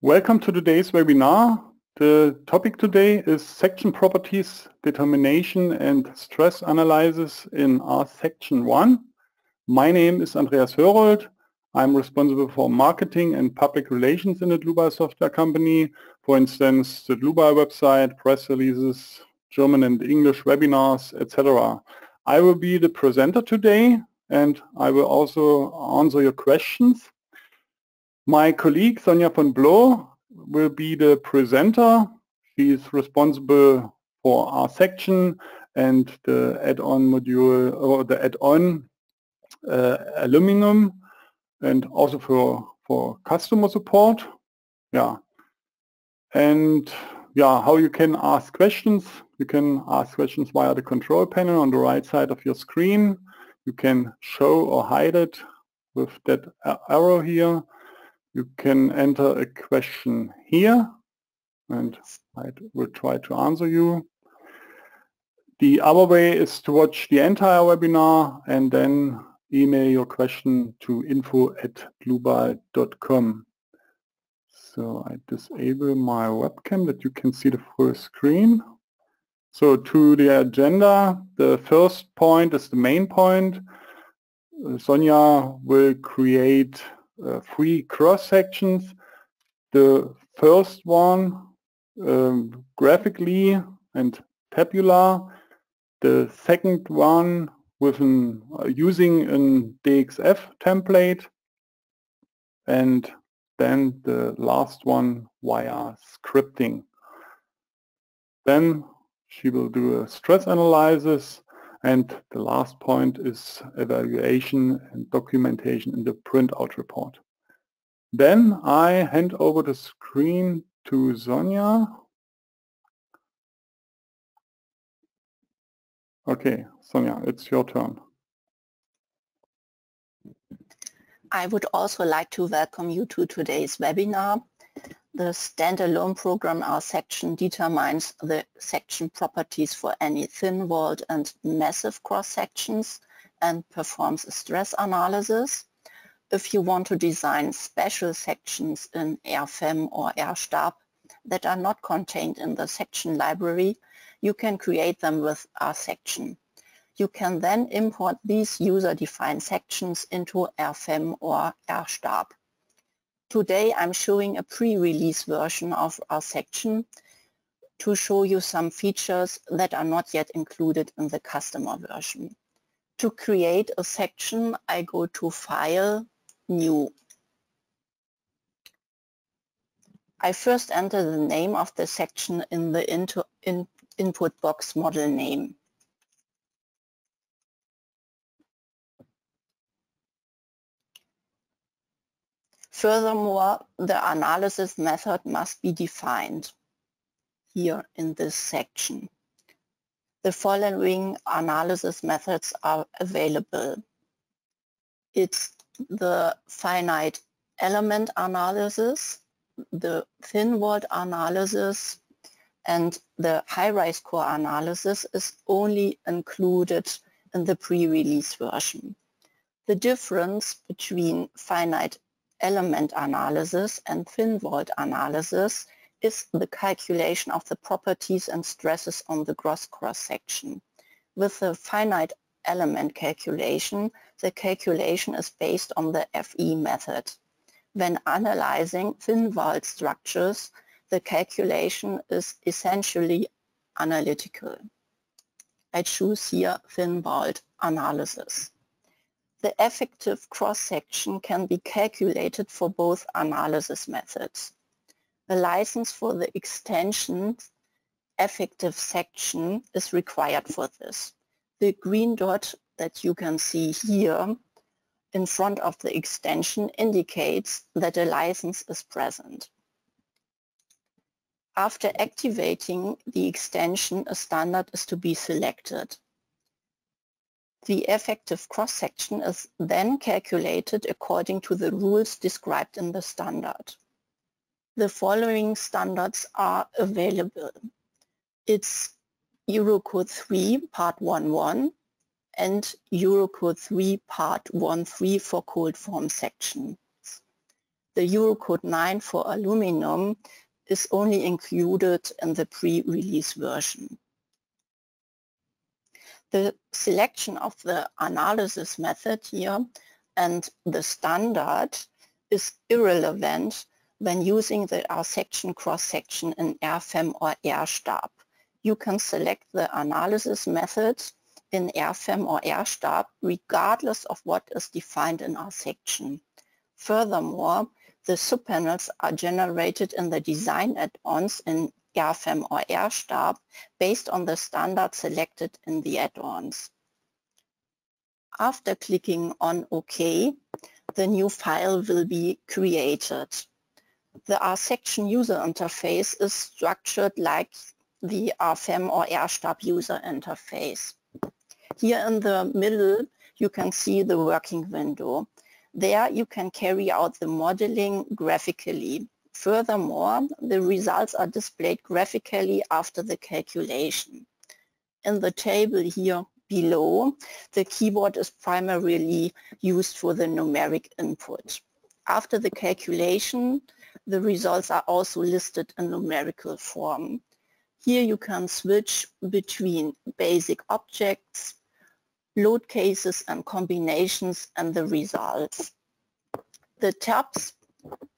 Welcome to today's webinar. The topic today is section properties, determination and stress analysis in RSECTION 1. My name is Andreas Hörold. I'm responsible for marketing and public relations in the Dlubal Software company. For instance, the Dlubal website, press releases, German and English webinars, etc. I will be the presenter today and I will also answer your questions. My colleague Sonja von Bloh will be the presenter. She is responsible for RSECTION and the add-on module, or the add-on aluminum, and also for customer support. Yeah. And yeah, how you can ask questions. You can ask questions via the control panel on the right side of your screen. You can show or hide it with that arrow here. You can enter a question here and I will try to answer you. The other way is to watch the entire webinar and then email your question to info@dlubal.com. So I disable my webcam that you can see the full screen. So to the agenda, the first point is the main point. Sonja will create 3 cross sections. The first one graphically and tabular. The second one with using a DXF template, and then the last one via scripting. Then she will do a stress analysis, and the last point is evaluation and documentation in the printout report. Then I hand over the screen to Sonja. Okay, Sonja, it's your turn. I would also like to welcome you to today's webinar. The standalone program RSECTION determines the section properties for any thin-walled and massive cross-sections and performs a stress analysis. If you want to design special sections in RFEM or RStab that are not contained in the section library, you can create them with RSECTION. You can then import these user-defined sections into RFEM or RStab. Today I'm showing a pre-release version of RSECTION to show you some features that are not yet included in the customer version. To create a section, I go to File, New. I first enter the name of the section in the input box model name. Furthermore, the analysis method must be defined here in this section. The following analysis methods are available. It's the finite element analysis, the thin-walled analysis, and the high-rise core analysis is only included in the pre-release version. The difference between finite element analysis and thin-walled analysis is the calculation of the properties and stresses on the gross cross-section. With the finite element calculation, the calculation is based on the FE method. When analyzing thin-walled structures, the calculation is essentially analytical. I choose here thin-walled analysis. The effective cross-section can be calculated for both analysis methods. The license for the extension effective section is required for this. The green dot that you can see here in front of the extension indicates that a license is present. After activating the extension, a standard is to be selected. The effective cross-section is then calculated according to the rules described in the standard. The following standards are available. It's Eurocode 3 Part 1.1 and Eurocode 3 Part 1.3 for cold form sections. The Eurocode 9 for aluminum is only included in the pre-release version. The selection of the analysis method here and the standard is irrelevant when using the R-section cross-section in RFEM or RStab. You can select the analysis method in RFEM or RStab regardless of what is defined in R-section. Furthermore, the subpanels are generated in the design add-ons in RFEM or RStab based on the standard selected in the add-ons. After clicking on OK, the new file will be created. The R-section user interface is structured like the RFEM or RStab user interface. Here in the middle, you can see the working window. There you can carry out the modeling graphically. Furthermore, the results are displayed graphically after the calculation. In the table here below, the keyboard is primarily used for the numeric input. After the calculation, the results are also listed in numerical form. Here you can switch between basic objects, load cases and combinations, and the results. The tabs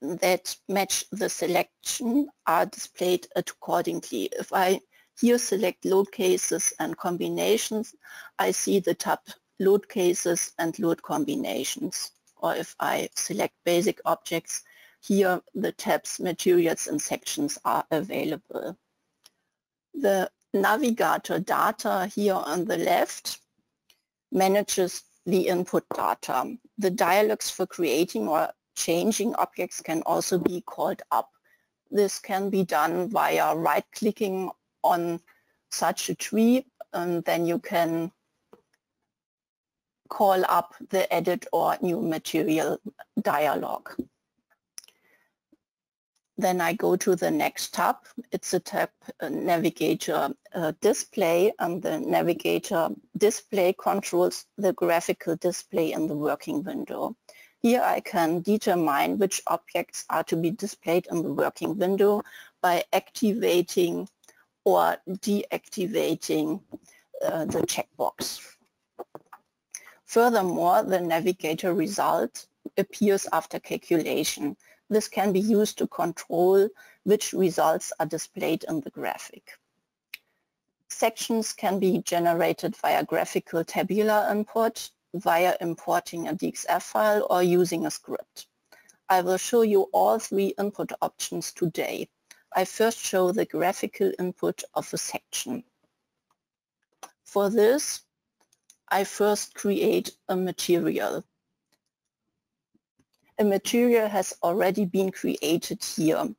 that match the selection are displayed accordingly. If I here select load cases and combinations, I see the tab load cases and load combinations. Or if I select basic objects, here the tabs materials and sections are available. The navigator data here on the left manages the input data. The dialogues for creating or changing objects can also be called up. This can be done via right-clicking on such a tree, and then you can call up the edit or new material dialog. Then I go to the next tab. It's a tab Navigator Display, and the Navigator Display controls the graphical display in the working window. Here I can determine which objects are to be displayed in the working window by activating or deactivating the checkbox. Furthermore, the navigator result appears after calculation. This can be used to control which results are displayed in the graphic. Sections can be generated via graphical tabular input, via importing a DXF file, or using a script. I will show you all three input options today. I first show the graphical input of a section. For this, I first create a material. A material has already been created here.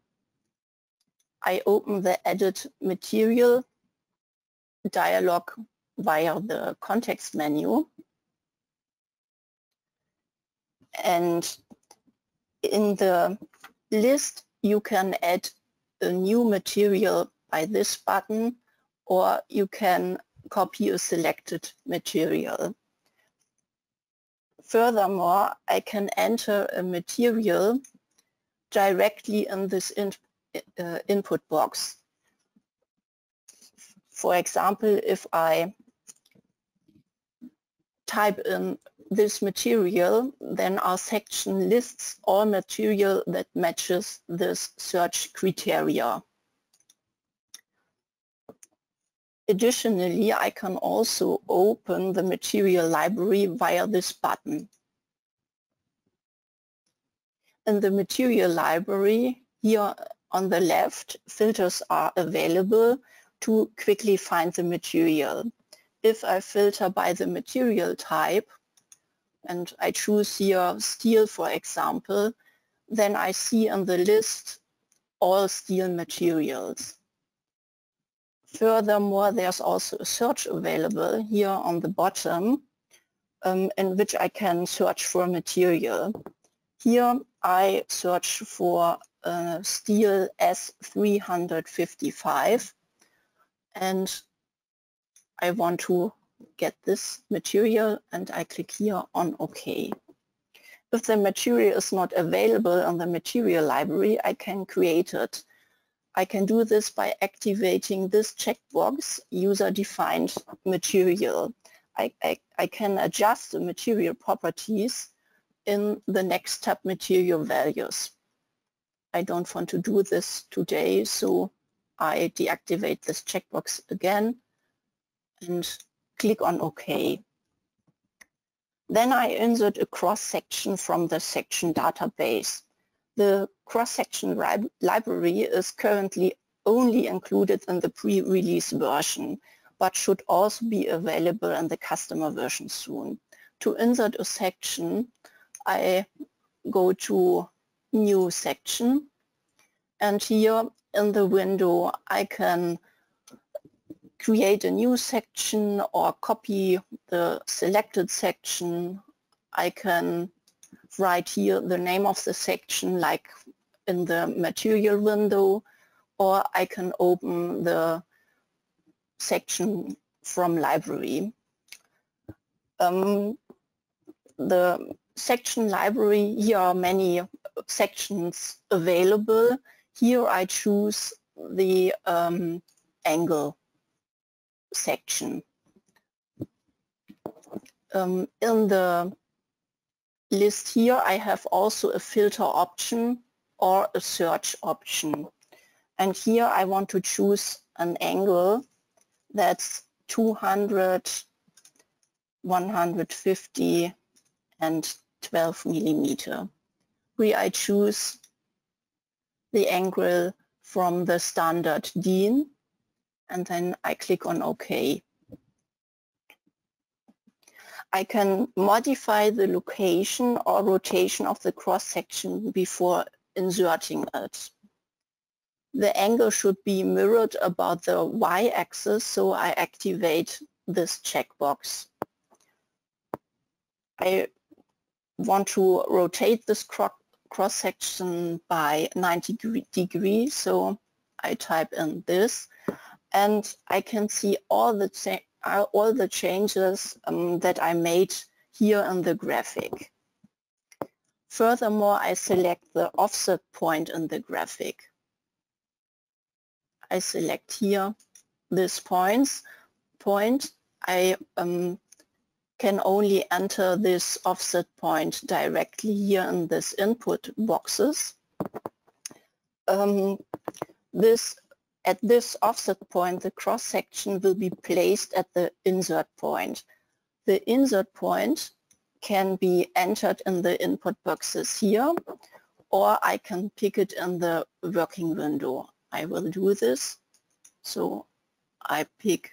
I open the Edit Material dialog via the context menu. And in the list, you can add a new material by this button, or you can copy a selected material. Furthermore, I can enter a material directly in this input box. For example, if I type in this material, then our section lists all material that matches this search criteria. Additionally, I can also open the material library via this button. In the material library, here on the left, filters are available to quickly find the material. If I filter by the material type, and I choose here steel, for example, then I see in the list all steel materials. Furthermore, there's also a search available here on the bottom, in which I can search for material. Here I search for steel S355, and I want to get this material, and I click here on OK. If the material is not available in the material library, I can create it. I can do this by activating this checkbox, user-defined material. I can adjust the material properties in the next tab, material values. I don't want to do this today, so I deactivate this checkbox again and click on OK. Then I insert a cross-section from the section database. The cross-section library is currently only included in the pre-release version, but should also be available in the customer version soon. To insert a section, I go to New Section, and here in the window I can create a new section or copy the selected section. I can write here the name of the section like in the material window, or I can open the section from library. The section library, here are many sections available. Here I choose the angle section. In the list here I have also a filter option or a search option, and here I want to choose an angle that's 200, 150 and 12 millimeter. Here I choose the angle from the standard DIN, and then I click on OK. I can modify the location or rotation of the cross-section before inserting it. The angle should be mirrored about the y-axis, so I activate this checkbox. I want to rotate this cross-section by 90 degrees, so I type in this, and I can see all the changes that I made here in the graphic. Furthermore, I select the offset point in the graphic. I select here this point. I can only enter this offset point directly here in this input boxes. At this offset point, the cross-section will be placed at the insert point. The insert point can be entered in the input boxes here, or I can pick it in the working window. I will do this. So I pick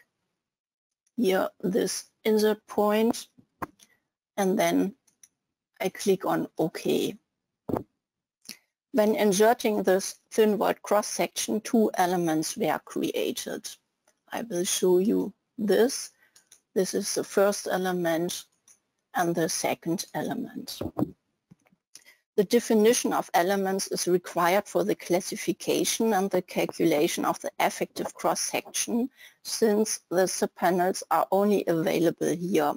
here this insert point, and then I click on OK. When inserting this thin void cross-section, two elements were created. I will show you this. This is the first element and the second element. The definition of elements is required for the classification and the calculation of the effective cross-section, since the subpanels are only available here.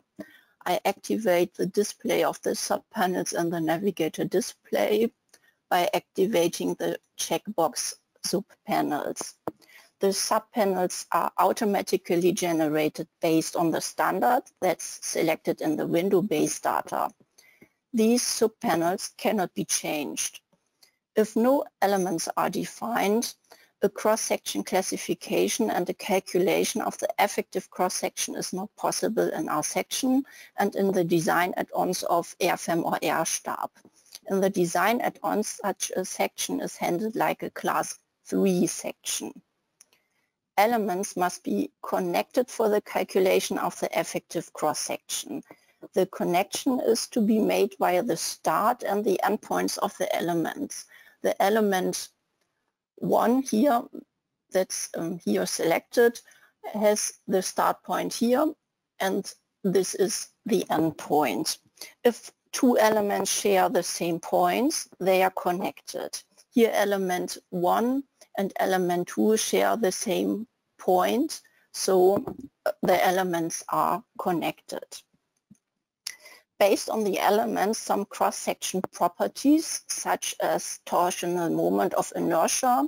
I activate the display of the subpanels in the navigator display by activating the checkbox subpanels. The subpanels are automatically generated based on the standard that's selected in the window-based data. These subpanels cannot be changed. If no elements are defined, a cross-section classification and a calculation of the effective cross-section is not possible in our section and in the design add-ons of RFEM or RStab. In the design add-ons, such a section is handled like a class 3 section. Elements must be connected for the calculation of the effective cross-section. The connection is to be made via the start and the endpoints of the elements. The element 1 here, that's here selected, has the start point here, and this is the endpoint. If two elements share the same points, they are connected. Here element 1 and element 2 share the same point, so the elements are connected. Based on the elements, some cross-section properties, such as torsional moment of inertia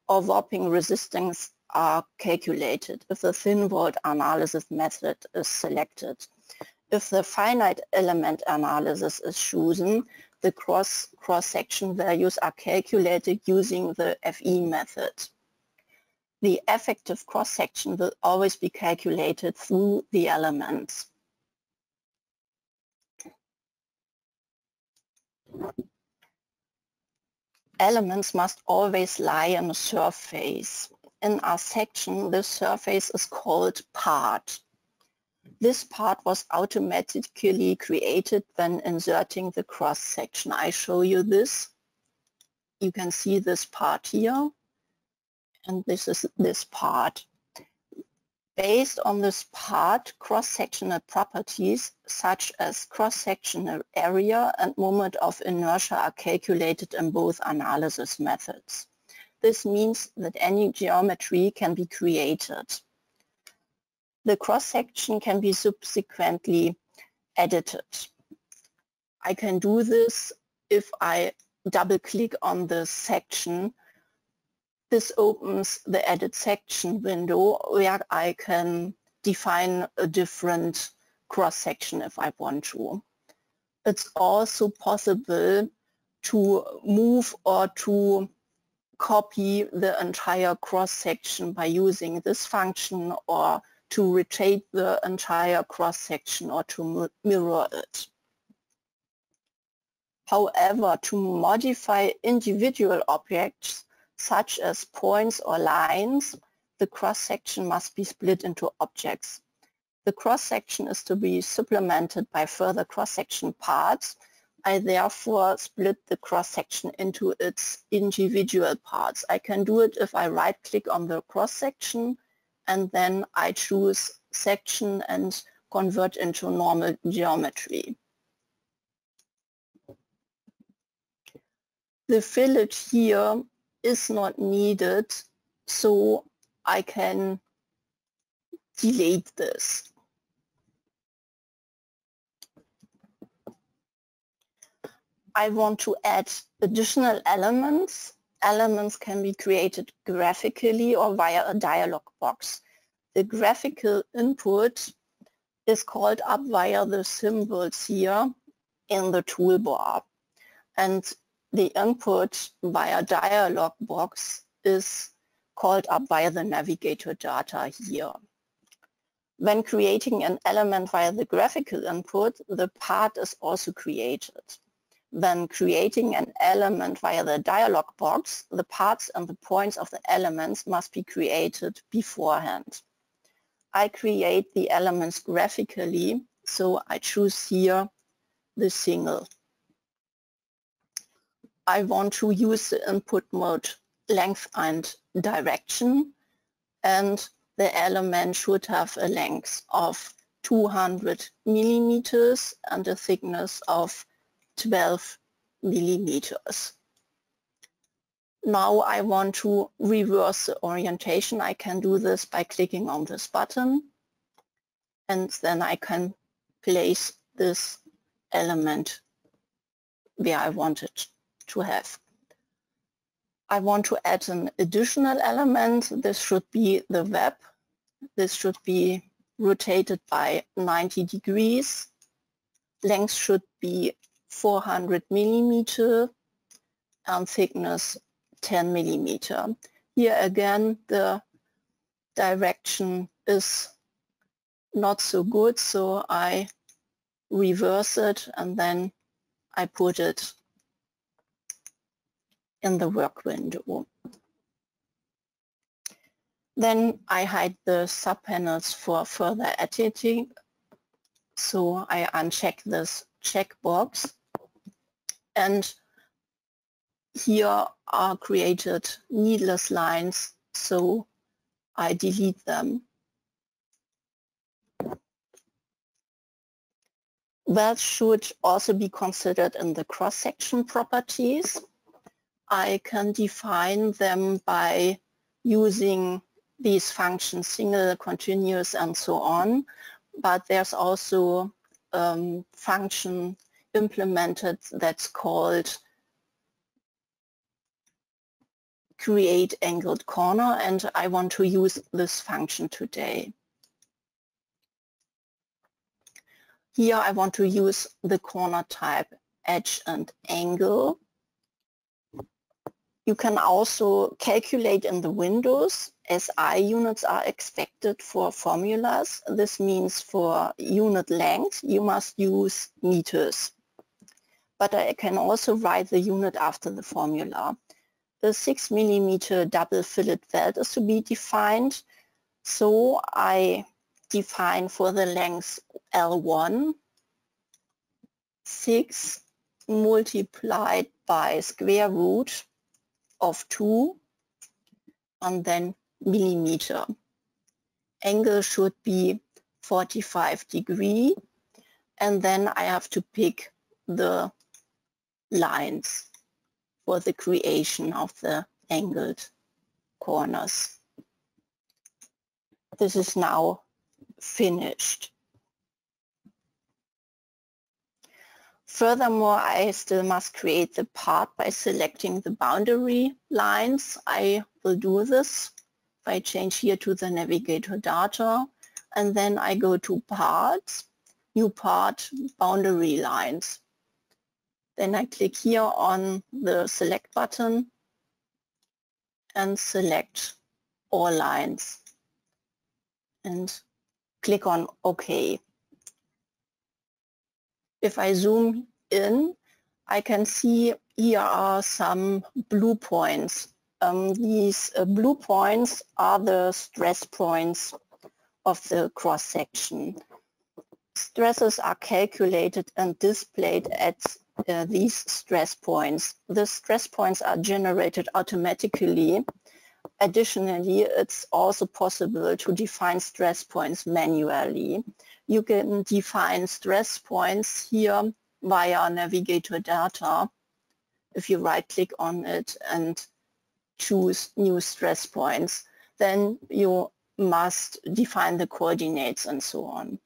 or warping resistance, are calculated if the thin-walled analysis method is selected. If the finite element analysis is chosen, the cross-section values are calculated using the FE method. The effective cross-section will always be calculated through the elements. Elements must always lie in a surface. In our section, this surface is called part. This part was automatically created when inserting the cross-section. I show you this. You can see this part here, and this is this part. Based on this part, cross-sectional properties such as cross-sectional area and moment of inertia are calculated in both analysis methods. This means that any geometry can be created. The cross-section can be subsequently edited. I can do this if I double-click on the section. This opens the Edit Section window where I can define a different cross-section if I want to. It's also possible to move or to copy the entire cross-section by using this function, or to rotate the entire cross-section, or to mirror it. However, to modify individual objects, such as points or lines, the cross-section must be split into objects. The cross-section is to be supplemented by further cross-section parts. I therefore split the cross-section into its individual parts. I can do it if I right-click on the cross-section and then I choose section and convert into normal geometry. The fillet here is not needed, so I can delete this. I want to add additional elements. Elements can be created graphically or via a dialog box. The graphical input is called up via the symbols here in the toolbar, and the input via dialog box is called up via the navigator data here. When creating an element via the graphical input, the part is also created. When creating an element via the dialog box, the parts and the points of the elements must be created beforehand. I create the elements graphically, so I choose here the single. I want to use the input mode length and direction, and the element should have a length of 200 millimeters and a thickness of 12 millimeters. Now I want to reverse the orientation. I can do this by clicking on this button, and then I can place this element where I want it to have. I want to add an additional element. This should be the web. This should be rotated by 90 degrees. Length should be 400 millimeter and thickness 10 millimeter. Here again the direction is not so good, so I reverse it and then I put it in the work window. Then I hide the subpanels for further editing. So I uncheck this checkbox, and here are created needless lines, so I delete them. That should also be considered in the cross-section properties. I can define them by using these functions, single, continuous, and so on. But there's also function implemented that's called create angled corner, and I want to use this function today. Here I want to use the corner type edge and angle. You can also calculate in the windows. SI units are expected for formulas. This means for unit length you must use meters. But I can also write the unit after the formula. The 6 mm double fillet welt is to be defined. So I define for the length L1 6 multiplied by square root of 2 and then millimeter. Angle should be 45 degrees, and then I have to pick the lines for the creation of the angled corners. This is now finished. Furthermore, I still must create the part by selecting the boundary lines. I will do this if I change here to the navigator data, and then I go to parts, new part, boundary lines. Then I click here on the select button and select all lines and click on OK. If I zoom in, I can see here are some blue points. These blue points are the stress points of the cross-section. Stresses are calculated and displayed at these stress points. The stress points are generated automatically. Additionally, it's also possible to define stress points manually. You can define stress points here via navigator data. If you right-click on it and choose new stress points, then you must define the coordinates and so on.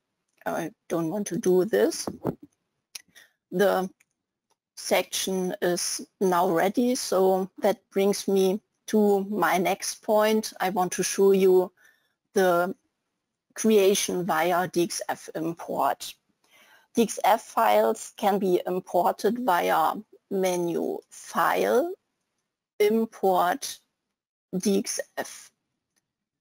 I don't want to do this. The section is now ready, so that brings me to my next point. I want to show you the creation via DXF import. DXF files can be imported via menu File, Import, DXF.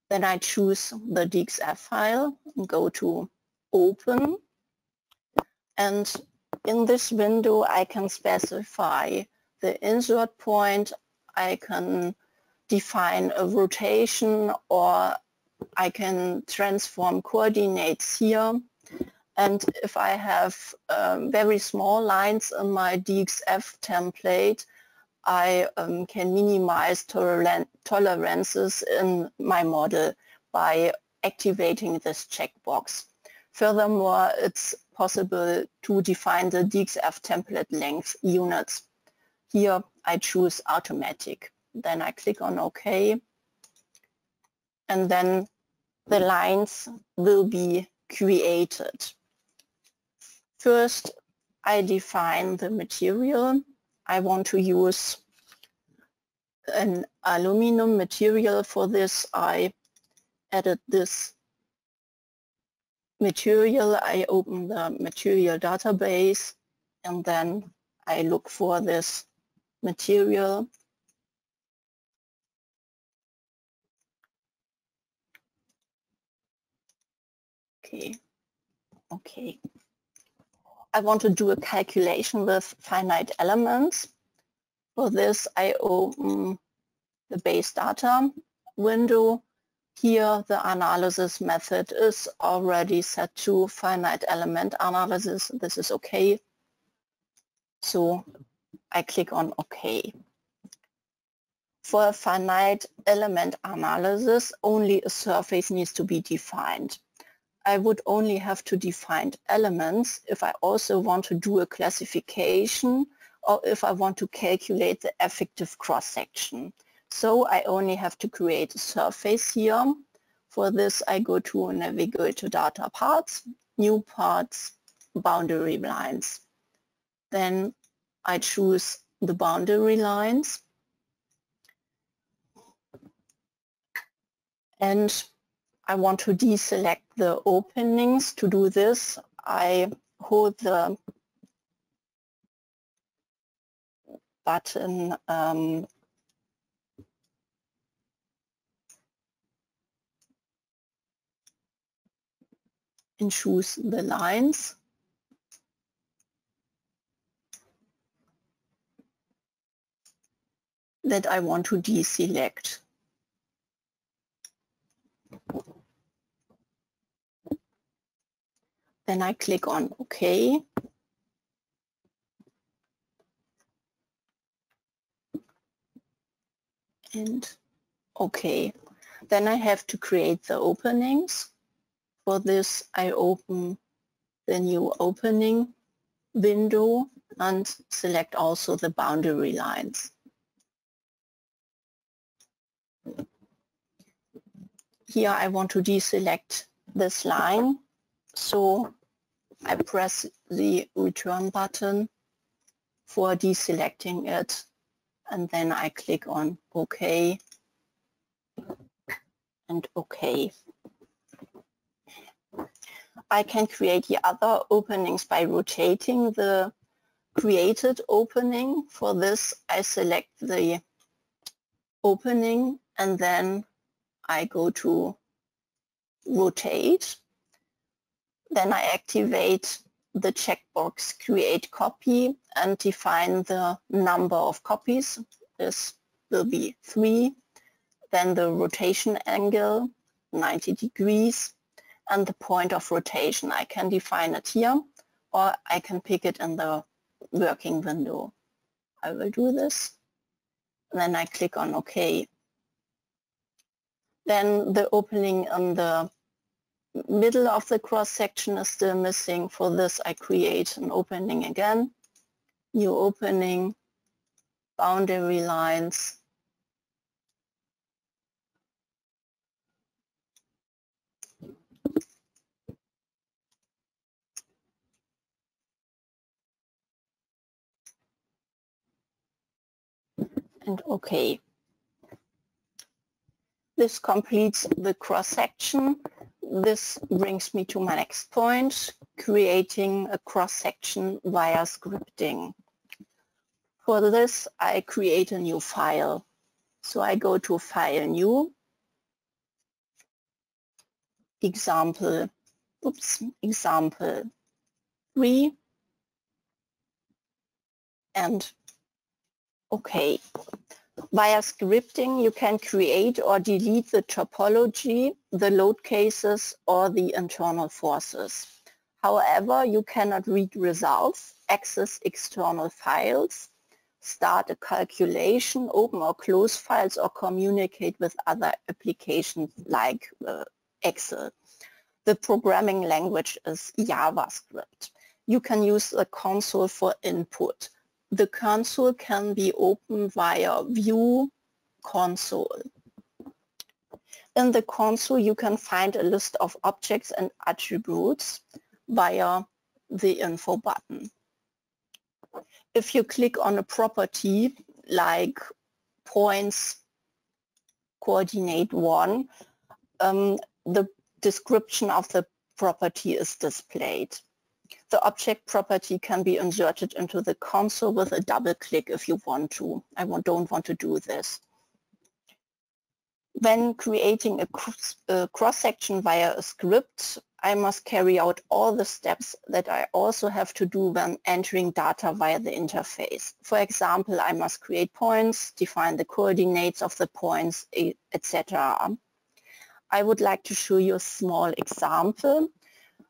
Then I choose the DXF file and go to Open, and in this window I can specify the insert point. I can define a rotation, or I can transform coordinates here. And if I have very small lines in my DXF template, I can minimize tolerances in my model by activating this checkbox. Furthermore, it's possible to define the DXF template length units. Here I choose automatic. Then I click on OK, and then the lines will be created. First, I define the material. I want to use an aluminum material. For this, I added this material. I open the material database, and then I look for this material. Okay. I want to do a calculation with finite elements. For this, I open the base data window. Here, the analysis method is already set to finite element analysis. This is okay. So I click on OK. For a finite element analysis, only a surface needs to be defined. I would only have to define elements if I also want to do a classification, or if I want to calculate the effective cross-section. So I only have to create a surface here. For this, I go to navigator data parts, new parts, boundary lines. Then I choose the boundary lines, and I want to deselect the openings. To do this, I hold the button and choose the lines. That I want to deselect. Then I click on OK. And OK. Then I have to create the openings. For this, I open the new opening window and select also the boundary lines. Here I want to deselect this line, so I press the return button for deselecting it, and then I click on OK and OK. I can create the other openings by rotating the created opening. For this, I select the opening and then I go to rotate. Then I activate the checkbox create copy and define the number of copies. This will be 3. Then the rotation angle, 90 degrees, and the point of rotation. I can define it here, or I can pick it in the working window. I will do this. And then I click on OK. Then the opening in the middle of the cross section is still missing. For this, I create an opening again, new opening, boundary lines, and OK. This completes the cross section. This brings me to my next point, creating a cross section via scripting. For this, I create a new file. So I go to File, New, Example 3, and OK. Via scripting, you can create or delete the topology, the load cases, or the internal forces. However, you cannot read results, access external files, start a calculation, open or close files, or communicate with other applications like Excel. The programming language is JavaScript. You can use the console for input. The console can be opened via View, Console. In the console, you can find a list of objects and attributes via the Info button. If you click on a property like points coordinate 1, the description of the property is displayed. The object property can be inserted into the console with a double click if you want to. I don't want to do this. When creating a cross-section via a script, I must carry out all the steps that I also have to do when entering data via the interface. For example, I must create points, define the coordinates of the points, etc. I would like to show you a small example.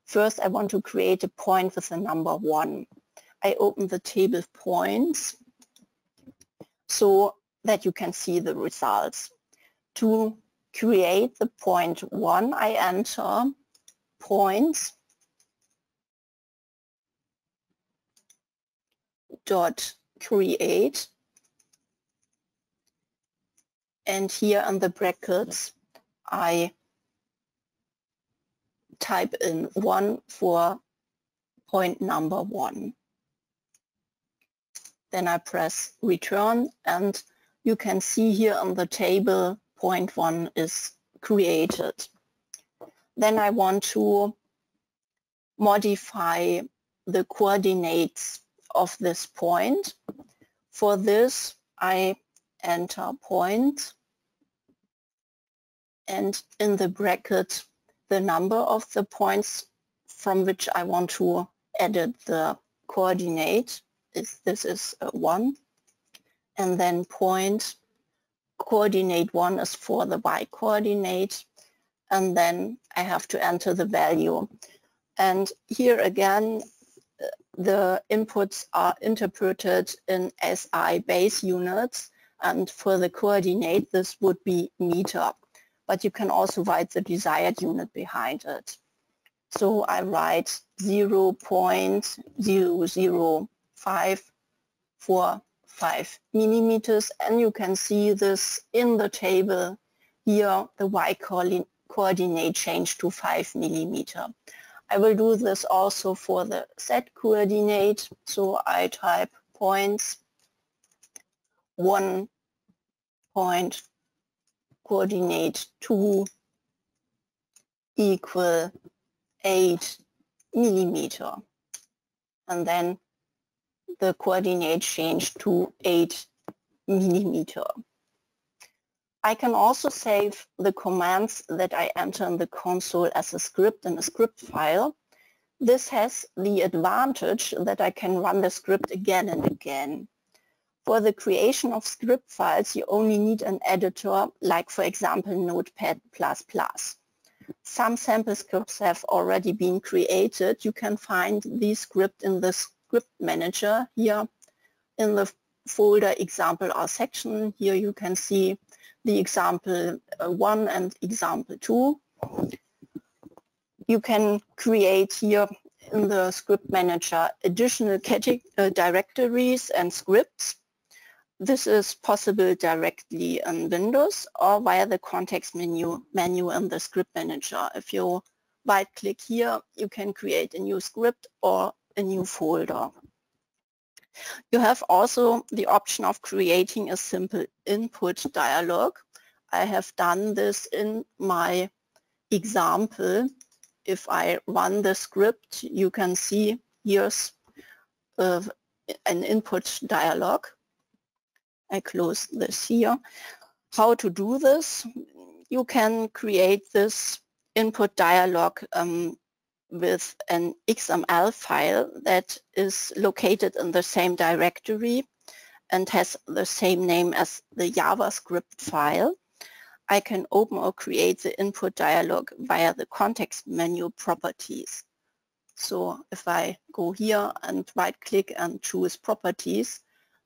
First, I want to create a point with the number 1. I open the table of points so that you can see the results. To create the point 1, I enter points dot create, and here in the brackets I type in 1 for point number 1. Then I press return, and you can see here on the table point 1 is created. Then I want to modify the coordinates of this point. For this, I enter point and in the bracket the number of the points from which I want to edit the coordinate. This is 1, and then point coordinate 1 is for the y coordinate, and then I have to enter the value. And here again, the inputs are interpreted in SI base units, and for the coordinate this would be meter, but you can also write the desired unit behind it. So I write 0.00545 millimeters, and you can see this in the table here, the y coordinate changed to 5 millimeter. I will do this also for the z coordinate, so I type points 1 point coordinate 2 equal 8 millimeter, and then the coordinate changed to 8 millimeter. I can also save the commands that I enter in the console as a script in a script file. This has the advantage that I can run the script again and again. For the creation of script files, you only need an editor, like for example Notepad++. Some sample scripts have already been created. You can find these scripts in the script manager here in the folder example RSECTION. Here you can see the example 1 and example 2. You can create here in the script manager additional directories and scripts. This is possible directly in Windows or via the context menu in the script manager. If you right click here, you can create a new script or a new folder. You have also the option of creating a simple input dialog. I have done this in my example. If I run the script, you can see here's an input dialog. I close this here. How to do this? You can create this input dialog with an XML file that is located in the same directory and has the same name as the JavaScript file. I can open or create the input dialog via the context menu properties. So if I go here and right click and choose properties,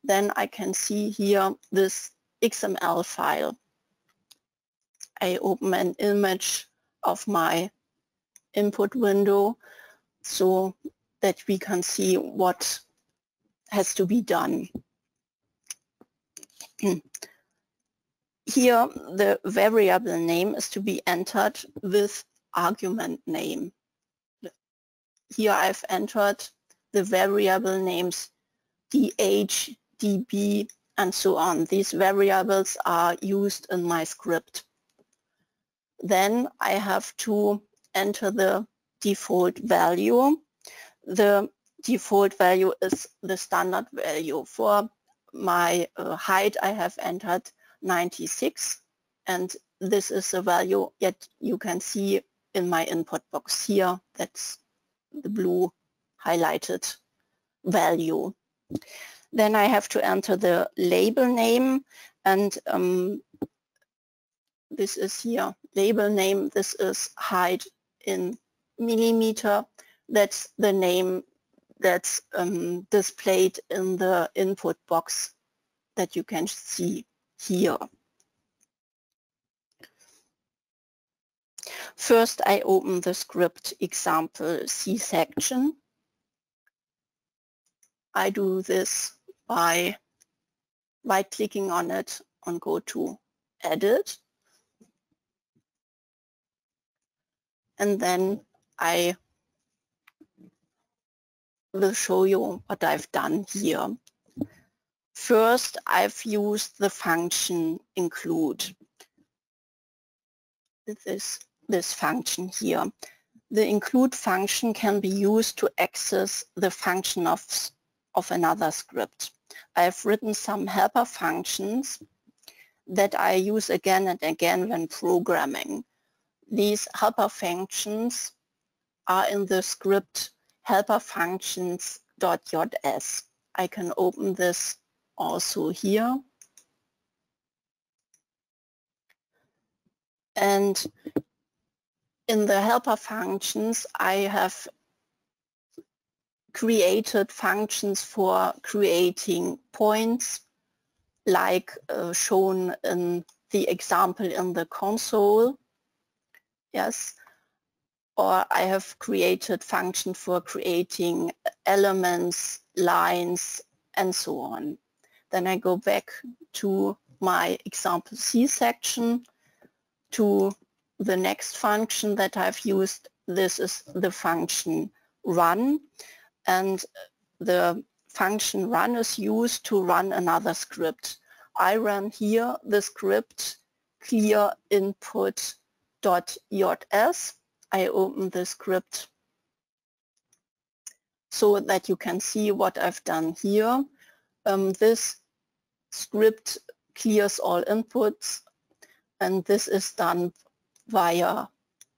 then I can see here this XML file. I open an image of my input window so that we can see what has to be done. Here the variable name is to be entered with argument name. Here I've entered the variable names DH, DB, and so on. These variables are used in my script. Then I have to enter the default value. The default value is the standard value. For my height I have entered 96, and this is the value that you can see in my input box here. That's the blue highlighted value. Then I have to enter the label name, and this is here label name. This is height in millimeter. That's the name that's displayed in the input box that you can see here. First I open the script example C section. I do this by right-clicking on it and go to Edit. And then I will show you what I've done here. First, I've used the function include. This function here. The include function can be used to access the function of another script. I've written some helper functions that I use again and again when programming. These helper functions are in the script helper functions.js. I can open this also here. And in the helper functions, I have created functions for creating points, like shown in the example in the console. Yes. Or I have created function for creating elements, lines, and so on. Then I go back to my example C section, to the next function that I've used. This is the function run, and the function run is used to run another script. I run here the script clear input.js. I open the script so that you can see what I've done here. This script clears all inputs, and this is done via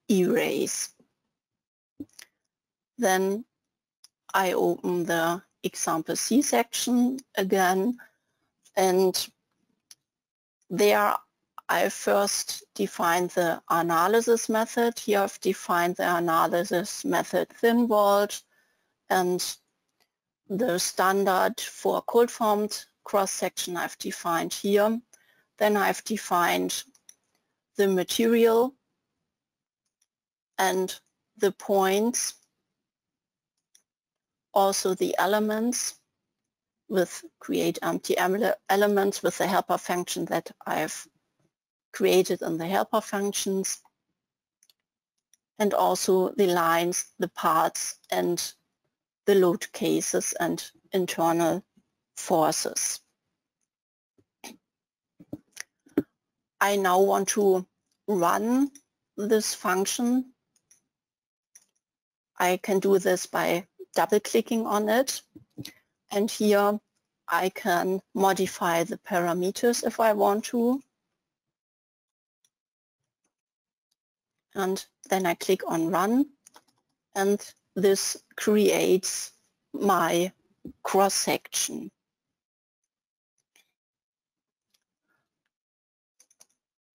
erase. Then I open the example C section again, and there I first defined the analysis method. Here I've defined the analysis method thin-walled, and the standard for cold-formed cross-section I've defined here. Then I've defined the material and the points, also the elements with create empty elements with the helper function that I've created in the helper functions, and also the lines, the parts, and the load cases and internal forces. I now want to run this function. I can do this by double-clicking on it, and here I can modify the parameters if I want to. And then I click on run, and this creates my cross-section.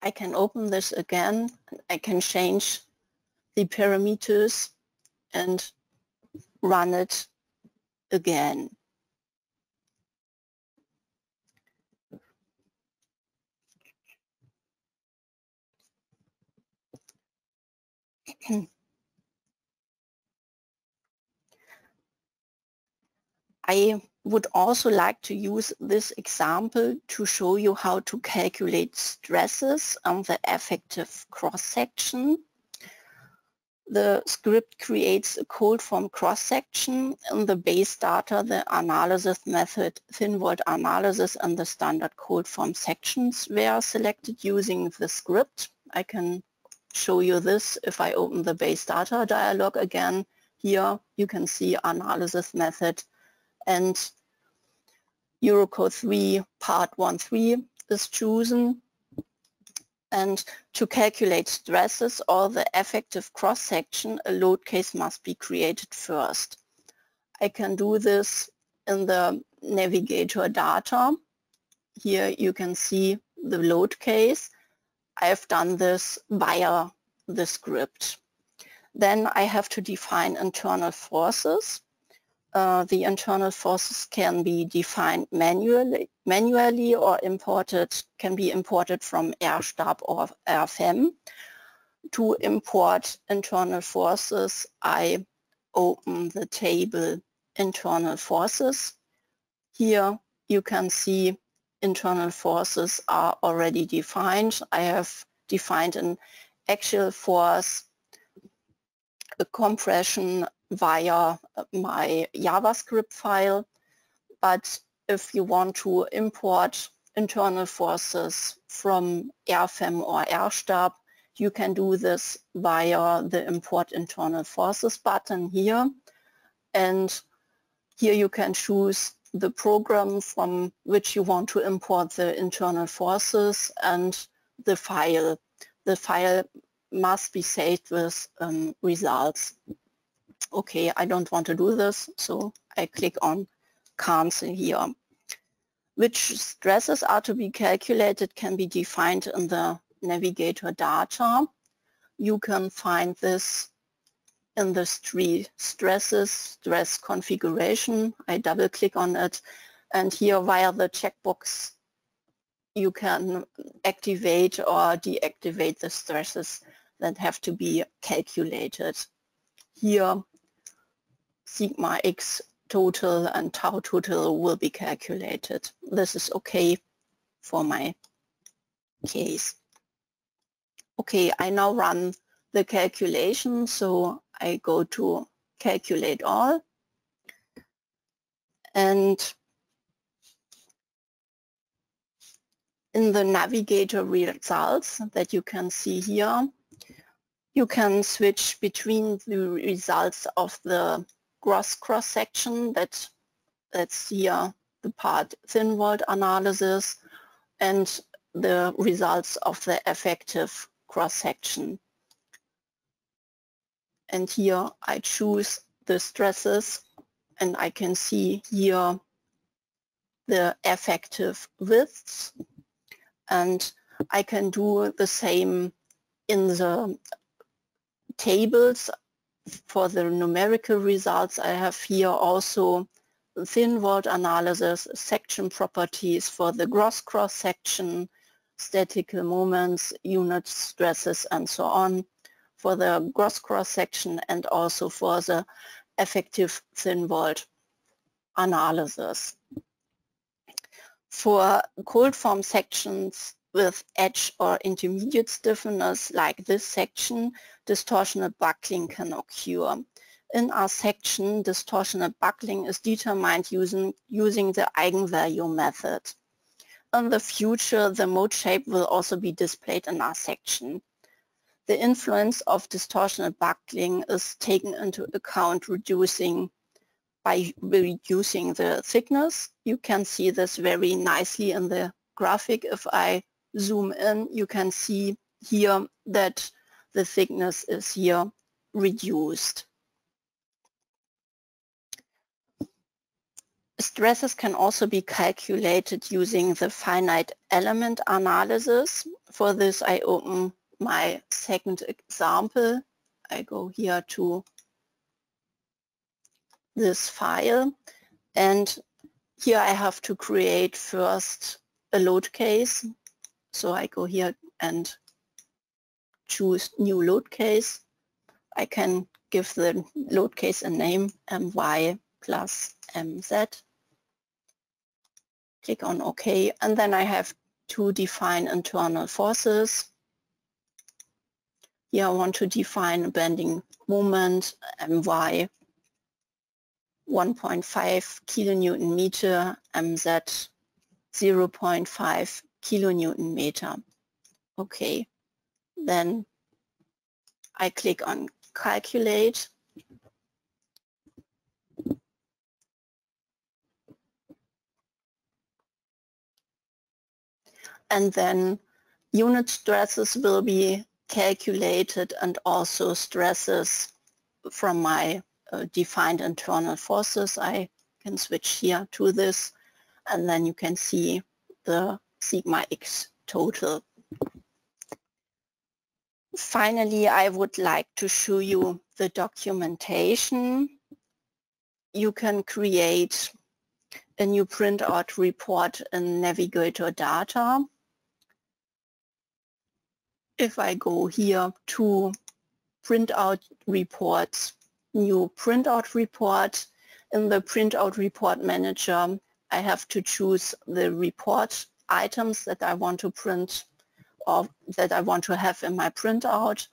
I can open this again. I can change the parameters and run it again. I would also like to use this example to show you how to calculate stresses on the effective cross-section. The script creates a cold-form cross-section. In the base data, the analysis method thin-walled analysis and the standard cold-form sections were selected using the script. I can show you this if I open the base data dialog again. Here you can see analysis method, and Eurocode 3 part 1.3 is chosen. And to calculate stresses or the effective cross-section, a load case must be created first. I can do this in the navigator data. Here you can see the load case. I've done this via the script. Then I have to define internal forces. The internal forces can be defined manually or can be imported from RStab or RFEM. To import internal forces, I open the table internal forces. Here you can see internal forces are already defined. I have defined an axial force, a compression via my JavaScript file. But if you want to import internal forces from RFEM or RStab, you can do this via the Import Internal Forces button here. And here you can choose the program from which you want to import the internal forces and the file. The file must be saved with results. Okay, I don't want to do this, so I click on cancel here. Which stresses are to be calculated can be defined in the navigator data. You can find this in the three stresses, stress configuration. I double click on it, and here via the checkbox you can activate or deactivate the stresses that have to be calculated. Here sigma x total and tau total will be calculated. This is okay for my case. Okay, I now run the calculation, so I go to calculate all, and in the navigator results that you can see here, you can switch between the results of the gross cross-section, that's here the part thin walled analysis, and the results of the effective cross-section. And here I choose the stresses, and I can see here the effective widths, and I can do the same in the tables. For the numerical results, I have here also thin walled analysis, section properties for the gross cross-section, statical moments, unit stresses, and so on for the gross cross-section, and also for the effective thin walled analysis. For cold form sections with edge or intermediate stiffness like this section, distortional buckling can occur. In our section, distortional buckling is determined using the eigenvalue method. In the future, the mode shape will also be displayed in our section. The influence of distortional buckling is taken into account by reducing the thickness. You can see this very nicely in the graphic. If I zoom in, you can see here that the thickness is here reduced. Stresses can also be calculated using the finite element analysis. For this, I open my second example. I go here to this file, and here I have to create first a load case. So I go here and choose new load case. I can give the load case a name, my plus mz. Click on OK, and then I have to define internal forces. Here I want to define a bending moment, my 1.5 kilonewton meter, mz 0.5 kilonewton meter. Okay, then I click on calculate. And then unit stresses will be calculated, and also stresses from my defined internal forces. I can switch here to this, and then you can see the sigma x total. Finally, I would like to show you the documentation. You can create a new printout report in Navigator Data. If I go here to printout reports, new printout report, in the printout report manager, I have to choose the report items that I want to print or that I want to have in my printout.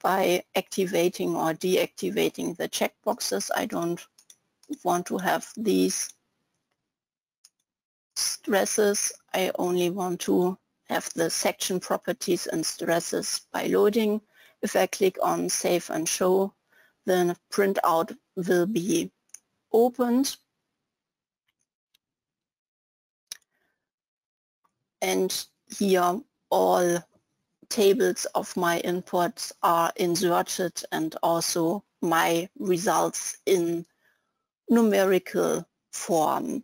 by activating or deactivating the checkboxes. I don't want to have these stresses. I only want to have the section properties and stresses by loading. If I click on Save and Show, then printout will be opened. And here all tables of my inputs are inserted, and also my results in numerical form.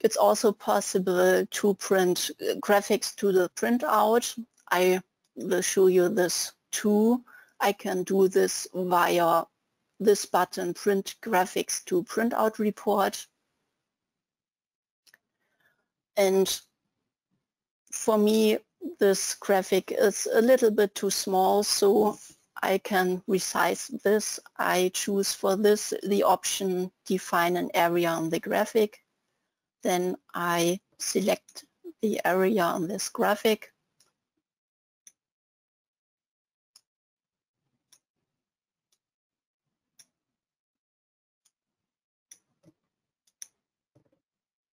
It's also possible to print graphics to the printout. I will show you this too. I can do this via this button, Print Graphics to Printout Report. And for me, this graphic is a little bit too small, so I can resize this. I choose for this the option Define an area on the graphic. Then I select the area on this graphic.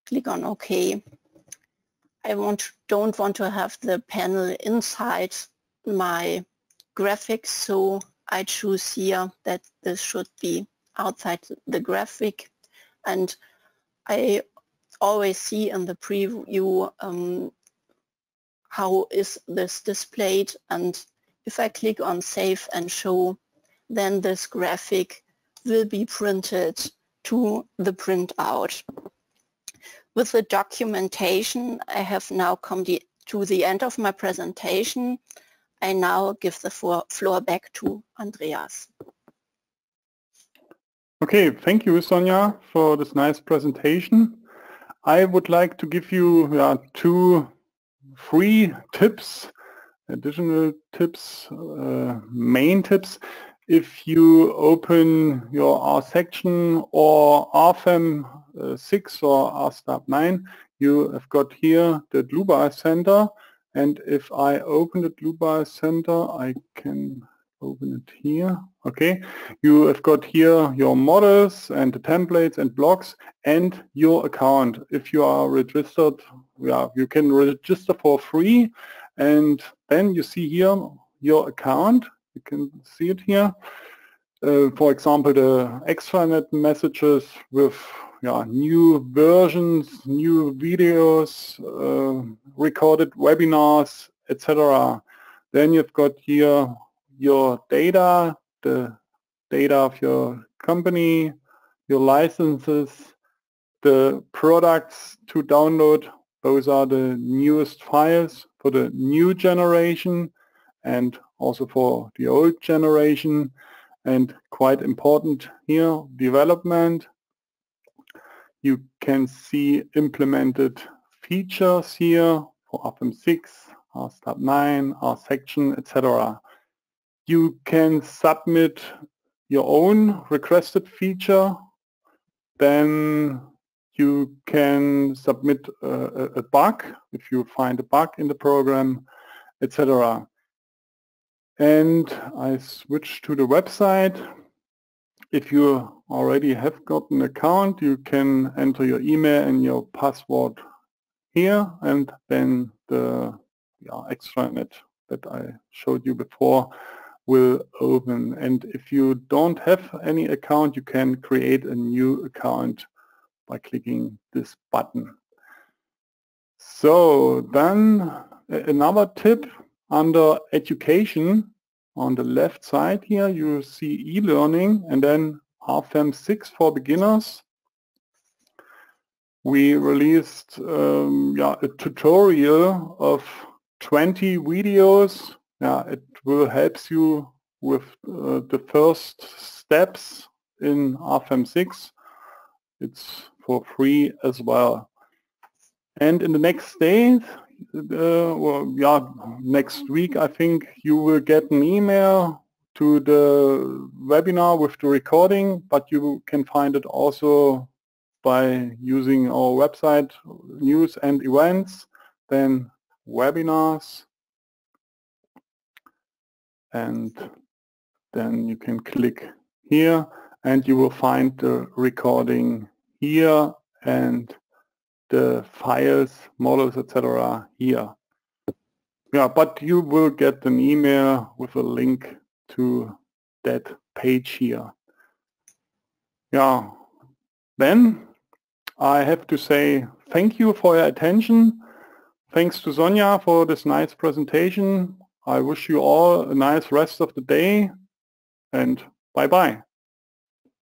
Click on OK. I don't want to have the panel inside my graphics, so I choose here that this should be outside the graphic. And I always see in the preview how is this displayed, and if I click on Save and Show, then this graphic will be printed to the printout. With the documentation, I have now come to the end of my presentation. I now give the floor back to Andreas. Okay, thank you, Sonja, for this nice presentation. I would like to give you two free tips, additional tips, main tips. If you open your RSECTION or RFEM 6 or RSTAP 9, you have got here the Dlubal Center. And if I open the Dlubal Center, I can open it here. Okay, you have got here your models and the templates and blocks and your account. If you are registered, you can register for free, and then you see here your account. You can see it here. For example, the extranet messages with new versions, new videos, recorded webinars, etc. Then you've got here your data, the data of your company, your licenses, the products to download. Those are the newest files for the new generation and also for the old generation. And quite important here, development. You can see implemented features here for RFEM 6, RSTAP 9, RSECTION, etc. You can submit your own requested feature. Then you can submit a bug if you find a bug in the program, etc. And I switch to the website. If you already have got an account, you can enter your email and your password here, and then the extranet that I showed you before will open. And if you don't have any account, you can create a new account by clicking this button. So then another tip. Under education, on the left side here, you see e-learning and then RFEM 6 for beginners. We released a tutorial of 20 videos. It will help you with the first steps in RFEM 6. It's for free as well. And in the next days, next week, I think you will get an email to the webinar with the recording, but you can find it also by using our website, news and events, then webinars, and then you can click here and you will find the recording here and the files, models, etc. here. Yeah, but you will get an email with a link to that page here. Yeah, then I have to say thank you for your attention. Thanks to Sonja for this nice presentation. I wish you all a nice rest of the day and bye-bye.